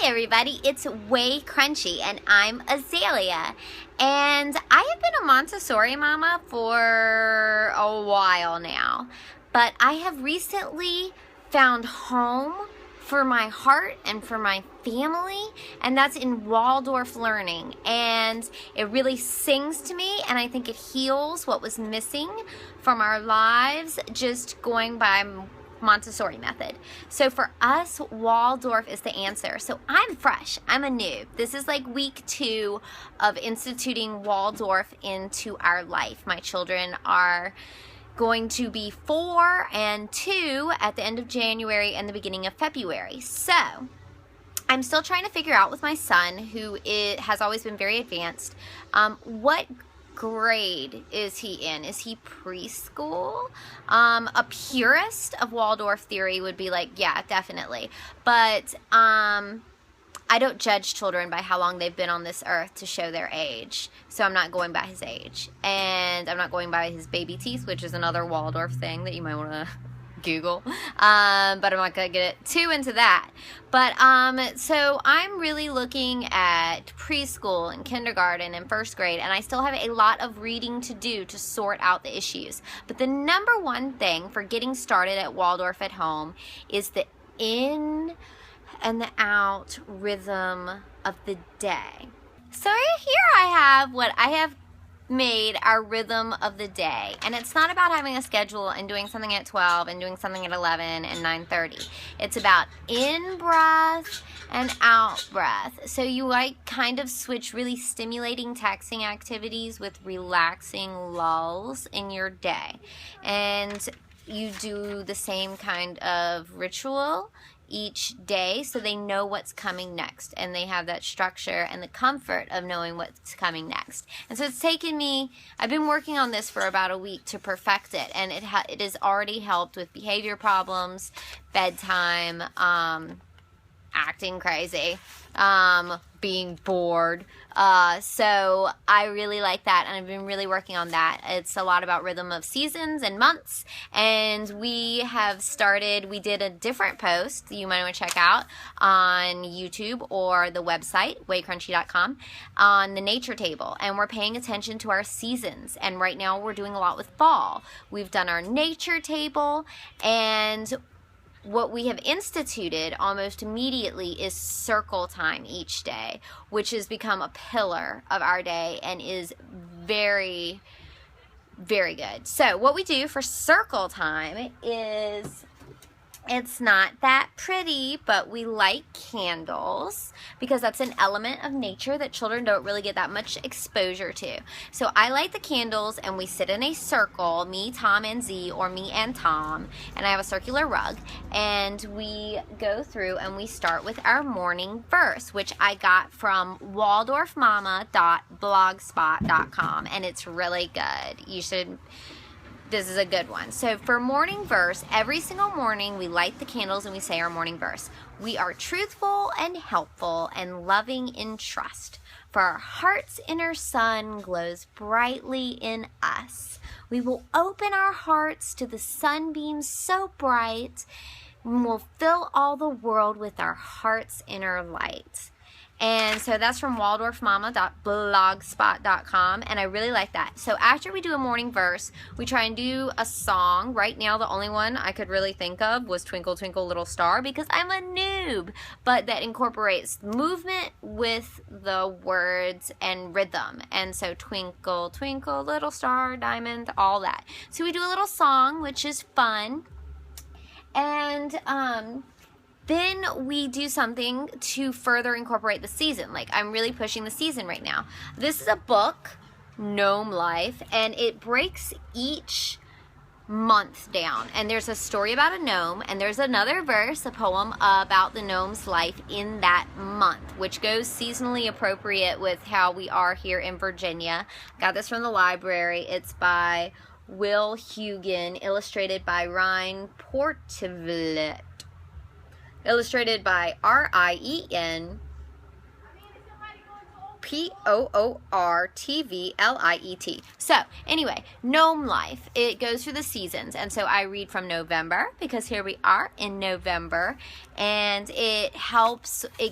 Hi everybody, it's Way Crunchy and I'm Azalea, and I have been a Montessori mama for a while now, but I have recently found home for my heart and for my family, and that's in Waldorf learning, and it really sings to me, and I think it heals what was missing from our lives just going by Montessori method. So for us, Waldorf is the answer. So I'm fresh, I'm a noob. This is like week 2 of instituting Waldorf into our life. My children are going to be 4 and 2 at the end of January and the beginning of February. So I'm still trying to figure out with my son, who has always been very advanced, what grade is he in? Is he preschool? A purist of Waldorf theory would be like, yeah, definitely. But I don't judge children by how long they've been on this earth to show their age. So I'm not going by his age. And I'm not going by his baby teeth, which is another Waldorf thing that you might want to Google. But I'm not going to get too into that. But so I'm really looking at preschool and kindergarten and first grade, and I still have a lot of reading to do to sort out the issues. But the number one thing for getting started at Waldorf at home is the in and the out rhythm of the day. So here I have what I have made our rhythm of the day, and it's not about having a schedule and doing something at 12 and doing something at 11 and 9:30. It's about in breath and out breath. So you like kind of switch really stimulating taxing activities with relaxing lulls in your day, and you do the same kind of ritual each day so they know what's coming next, and they have that structure and the comfort of knowing what's coming next. And so it's taken me, I've been working on this for about a week to perfect it, and it has already helped with behavior problems, bedtime, acting crazy, being bored. So I really like that, and I've been really working on that. It's a lot about rhythm of seasons and months, and we did a different post you might want to check out on YouTube or the website, waycrunchy.com, on the nature table, and we're paying attention to our seasons, and right now we're doing a lot with fall. We've done our nature table, and what we have instituted almost immediately is circle time each day, which has become a pillar of our day and is very, very good. So what we do for circle time is, it's not that pretty, but we light candles because that's an element of nature that children don't really get that much exposure to. So I light the candles, and we sit in a circle, me, Tom, and Z, or me and Tom, and I have a circular rug, and we go through and we start with our morning verse, which I got from waldorfmama.blogspot.com, and it's really good. This is a good one. So for morning verse, every single morning we light the candles and we say our morning verse. We are truthful and helpful and loving in trust, for our heart's inner sun glows brightly in us. We will open our hearts to the sunbeams so bright, and we'll fill all the world with our heart's inner light. And so that's from waldorfmama.blogspot.com, and I really like that. So after we do a morning verse, we try and do a song. Right now, the only one I could really think of was Twinkle, Twinkle, Little Star, because I'm a noob, but that incorporates movement with the words and rhythm. And so twinkle, twinkle, little star, diamond, all that. So we do a little song, which is fun. And then we do something to further incorporate the season. Like, I'm really pushing the season right now. This is a book, Gnome Life, and it breaks each month down. And there's a story about a gnome, and there's another verse, a poem about the gnome's life in that month, which goes seasonally appropriate with how we are here in Virginia. Got this from the library. It's by Will Hugan, illustrated by Ryan Portevlet. Illustrated by RIEN Portvliet. So anyway, gnome life. It goes through the seasons, and so I read from November because here we are in November, and it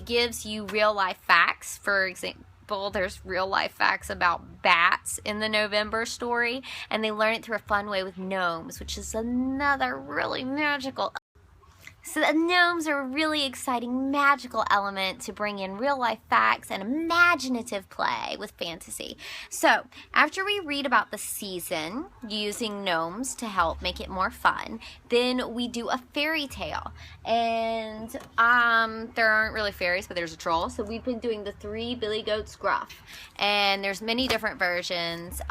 gives you real life facts. For example, there's real life facts about bats in the November story, and they learn it through a fun way with gnomes, which is another really magical. So the gnomes are a really exciting magical element to bring in real life facts and imaginative play with fantasy. So after we read about the season using gnomes to help make it more fun, then we do a fairy tale. And there aren't really fairies, but there's a troll. So we've been doing the 3 Billy Goats Gruff. And there's many different versions.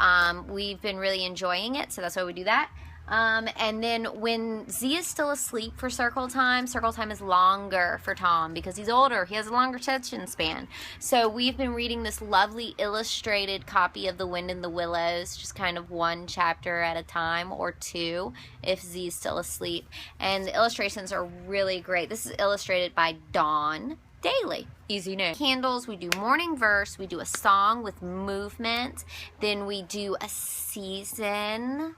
We've been really enjoying it, so that's why we do that. And then when Z is still asleep for circle time is longer for Tom because he's older. He has a longer attention span. So we've been reading this lovely illustrated copy of The Wind in the Willows, just kind of 1 chapter at a time, or 2 if Z is still asleep. And the illustrations are really great. This is illustrated by Dawn Daily. Easy name. Candles, we do morning verse, we do a song with movement, then we do a season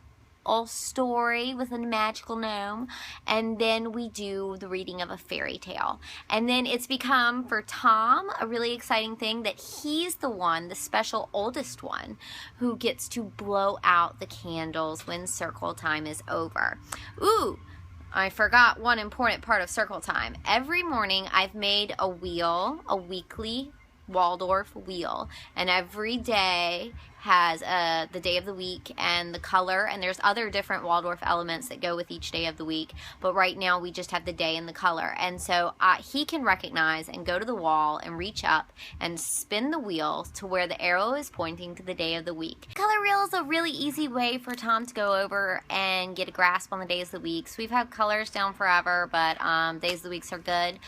story with a magical gnome, and then we do the reading of a fairy tale. And then it's become for Tom a really exciting thing that he's the special oldest one, who gets to blow out the candles when circle time is over. Ooh, I forgot one important part of circle time. Every morning I've made a wheel, a weekly Waldorf wheel, and every day has the day of the week and the color, and there's other different Waldorf elements that go with each day of the week, but right now we just have the day and the color. And so he can recognize and go to the wall and reach up and spin the wheel to where the arrow is pointing to the day of the week. Color wheel is a really easy way for Tom to go over and get a grasp on the days of the week. So we've had colors down forever, but days of the weeks are good.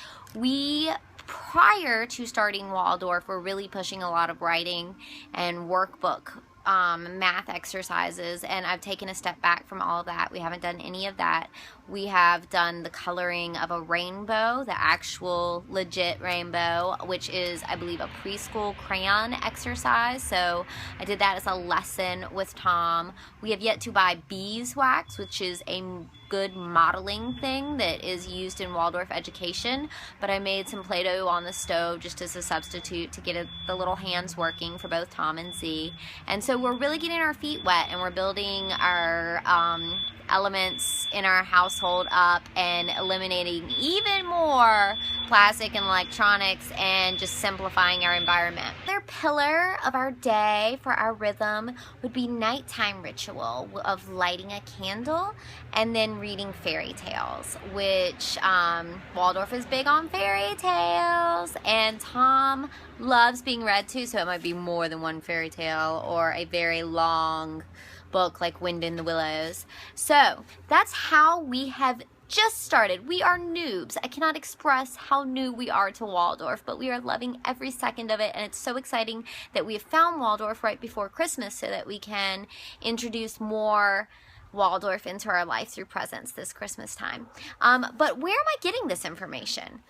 Prior to starting Waldorf, we're really pushing a lot of writing and workbook math exercises, and I've taken a step back from all of that. We haven't done any of that. We have done the coloring of a rainbow, the actual legit rainbow, which is, I believe, a preschool crayon exercise. So I did that as a lesson with Tom. We have yet to buy beeswax, which is a good modeling thing that is used in Waldorf education, but I made some Play-Doh on the stove just as a substitute to get the little hands working for both Tom and Z. And so we're really getting our feet wet, and we're building our elements in our household up and eliminating even more plastic and electronics and just simplifying our environment. Another pillar of our day for our rhythm would be nighttime ritual of lighting a candle and then reading fairy tales, which Waldorf is big on fairy tales, and Tom loves being read to, so it might be more than one fairy tale or a very long book like Wind in the Willows. So that's how we have just started. We are noobs. I cannot express how new we are to Waldorf, but we are loving every second of it, and it's so exciting that we have found Waldorf right before Christmas so that we can introduce more Waldorf into our life through presents this Christmas time. But where am I getting this information?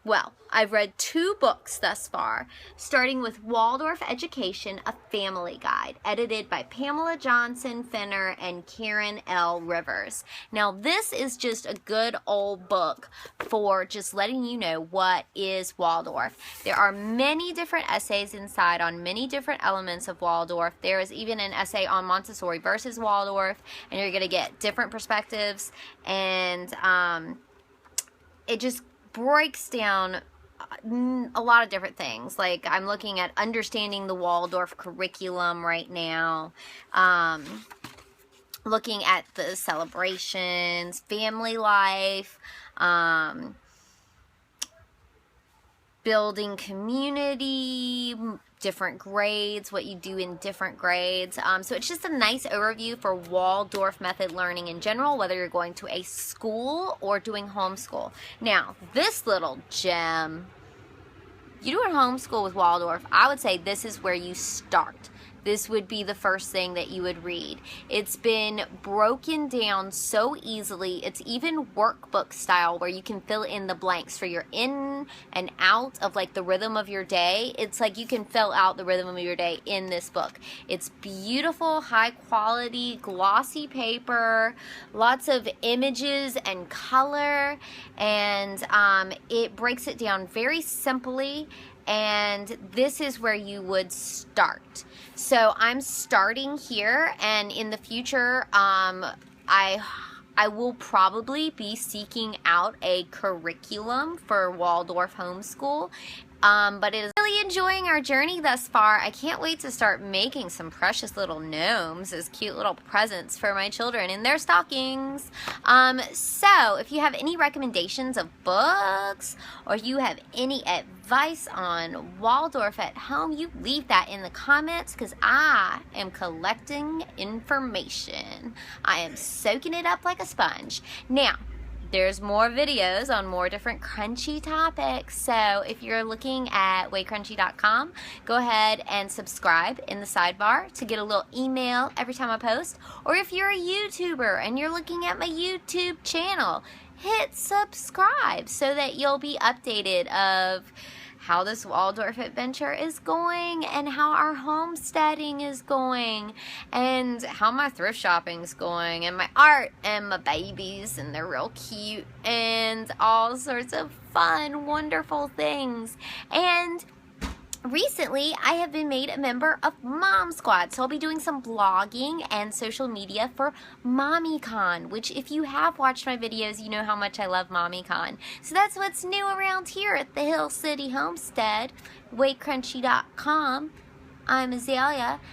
Well, I've read 2 books thus far, starting with Waldorf Education, a Family Guide, edited by Pamela Johnson Finner and Karen L. Rivers. Now, this is just a good old book for just letting you know what is Waldorf. There are many different essays inside on many different elements of Waldorf. There is even an essay on Montessori versus Waldorf, and you're going to get different perspectives, and it just breaks down a lot of different things. Like, I'm looking at understanding the Waldorf curriculum right now, looking at the celebrations, family life, building community, different grades, what you do in different grades. So it's just a nice overview for Waldorf method learning in general, whether you're going to a school or doing homeschool. Now, this little gem, you do a homeschool with Waldorf, I would say this is where you start. this would be the first thing that you would read. It's been broken down so easily. It's even workbook style where you can fill in the blanks for your in and out of like the rhythm of your day. It's like you can fill out the rhythm of your day in this book. It's beautiful, high quality, glossy paper, lots of images and color, and it breaks it down very simply. And this is where you would start. So I'm starting here, and in the future, I will probably be seeking out a curriculum for Waldorf Homeschool. But it is really enjoying our journey thus far. I can't wait to start making some precious little gnomes as cute little presents for my children in their stockings. So if you have any recommendations of books, or you have any advice on Waldorf at home, you leave that in the comments, because I am collecting information. I am soaking it up like a sponge. Now, there's more videos on more different crunchy topics. So if you're looking at waycrunchy.com, go ahead and subscribe in the sidebar to get a little email every time I post. Or if you're a YouTuber and you're looking at my YouTube channel, hit subscribe so that you'll be updated of how this Waldorf adventure is going, and how our homesteading is going, and how my thrift shopping is going, and my art, and my babies, and they're real cute, and all sorts of fun, wonderful things. And recently, I have been made a member of Mom Squad, so I'll be doing some blogging and social media for MommyCon, which if you have watched my videos, you know how much I love MommyCon. So that's what's new around here at the Hill City Homestead, waycrunchy.com. I'm Azalea,